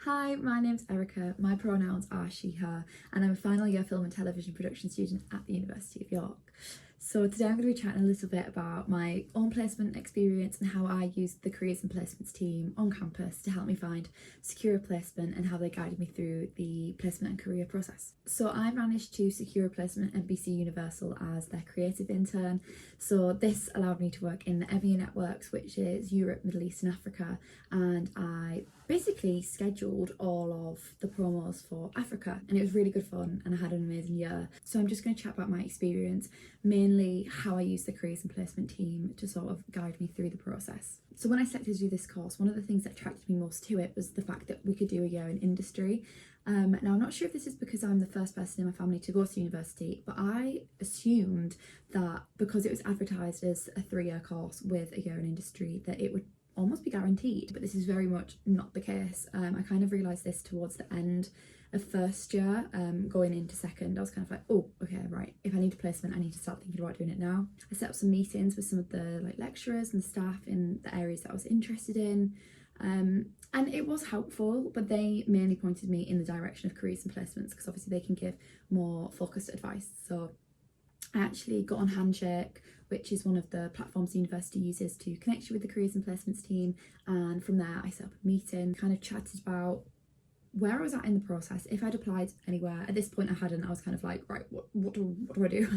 Hi, my name's Erica, my pronouns are she, her, and I'm a final year film and television production student at the University of York. So today I'm going to be chatting a little bit about my own placement experience and how I used the careers and placements team on campus to help me find secure placement and how they guided me through the placement and career process. So I managed to secure a placement at NBCUniversal as their creative intern. So this allowed me to work in the EMEA networks, which is Europe, Middle East and Africa, and I basically scheduled all of the promos for Africa, and it was really good fun and I had an amazing year. So I'm just going to chat about my experience, mainly how I used the careers and placement team to sort of guide me through the process. So when I selected to do this course, one of the things that attracted me most to it was the fact that we could do a year in industry. Now I'm not sure if this is because I'm the first person in my family to go to university, but I assumed that because it was advertised as a 3-year course with a year in industry that it would almost be guaranteed, but this is very much not the case. I kind of realised this towards the end of first year, going into second. I was kind of like, oh, okay, right, if I need a placement I need to start thinking about doing it now. I set up some meetings with some of the lecturers and staff in the areas that I was interested in, and it was helpful, but they mainly pointed me in the direction of careers and placements because obviously they can give more focused advice. So I actually got on Handshake, which is one of the platforms the university uses to connect you with the careers and placements team, and from there I set up a meeting, kind of chatted about where I was at in the process, if I'd applied anywhere. At this point I hadn't. I was kind of like, right, what do I do?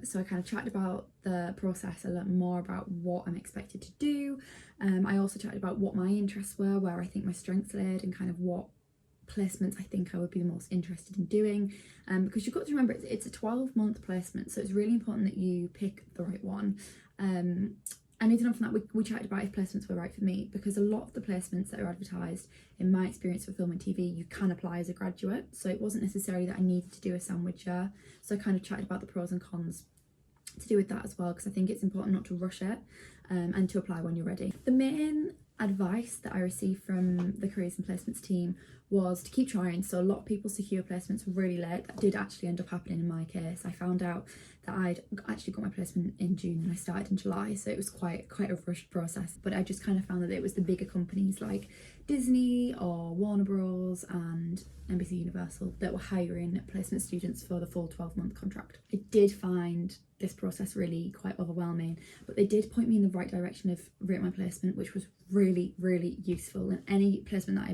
So I kind of chatted about the process. I learned more about what I'm expected to do. I also chatted about what my interests were, where I think my strengths laid, and kind of what placements I think I would be the most interested in doing, because you've got to remember it's a 12-month placement, so it's really important that you pick the right one. And even from that, we chatted about if placements were right for me, because a lot of the placements that are advertised, in my experience for film and TV, you can apply as a graduate, so it wasn't necessarily that I needed to do a sandwich year. So I kind of chatted about the pros and cons to do with that as well, because I think it's important not to rush it, and to apply when you're ready. The main advice that I received from the careers and placements team was to keep trying. So a lot of people secure placements really late. That did actually end up happening in my case. I found out that I'd actually got my placement in June and I started in July, so it was quite a rushed process. But I just kind of found that it was the bigger companies like Disney or Warner Bros and NBCUniversal that were hiring placement students for the full 12-month contract. I did find this process really quite overwhelming, but they did point me in the right direction of RateMyPlacement, which was really useful. And any placement that I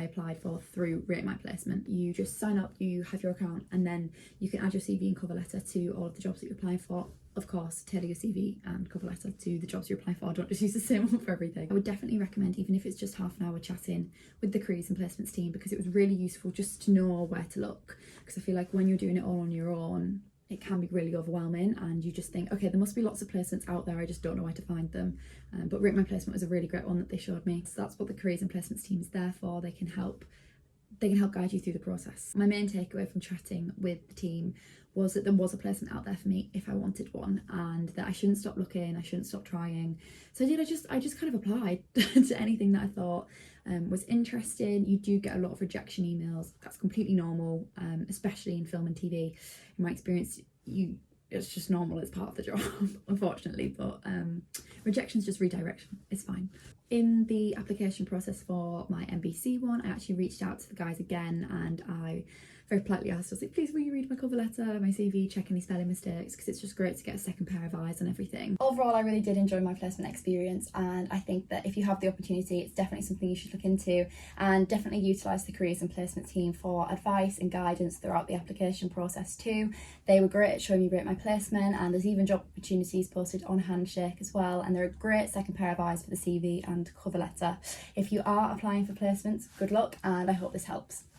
applied for through RateMyPlacement. You just sign up, you have your account, and then you can add your CV and cover letter to all of the jobs that you're applying for. Of course, tailor your CV and cover letter to the jobs you're applying for. Don't just use the same one for everything. I would definitely recommend, even if it's just half an hour chatting with the careers and placements team, because it was really useful just to know where to look. Because I feel like when you're doing it all on your own, it can be really overwhelming and you just think, okay, there must be lots of placements out there, I just don't know where to find them. But RateMyPlacement was a really great one that they showed me. So that's what the careers and placements team is there for. They can help guide you through the process. My main takeaway from chatting with the team was that there was a placement out there for me if I wanted one, and that I shouldn't stop looking, I shouldn't stop trying. So I just kind of applied to anything that I thought was interesting. You do get a lot of rejection emails. That's completely normal, especially in film and TV. In my experience, it's just normal, it's part of the job, unfortunately, but rejection's just redirection, it's fine. In the application process for my NBC one, I actually reached out to the guys again and I very politely asked, I was like, please will you read my cover letter, my CV, check any spelling mistakes, because it's just great to get a second pair of eyes on everything. Overall, I really did enjoy my placement experience, and I think that if you have the opportunity, it's definitely something you should look into, and definitely utilise the careers and placement team for advice and guidance throughout the application process too. They were great at showing me RateMyPlacement, and there's even job opportunities posted on Handshake as well, and they're a great second pair of eyes for the CV and cover letter. If you are applying for placements, good luck, and I hope this helps.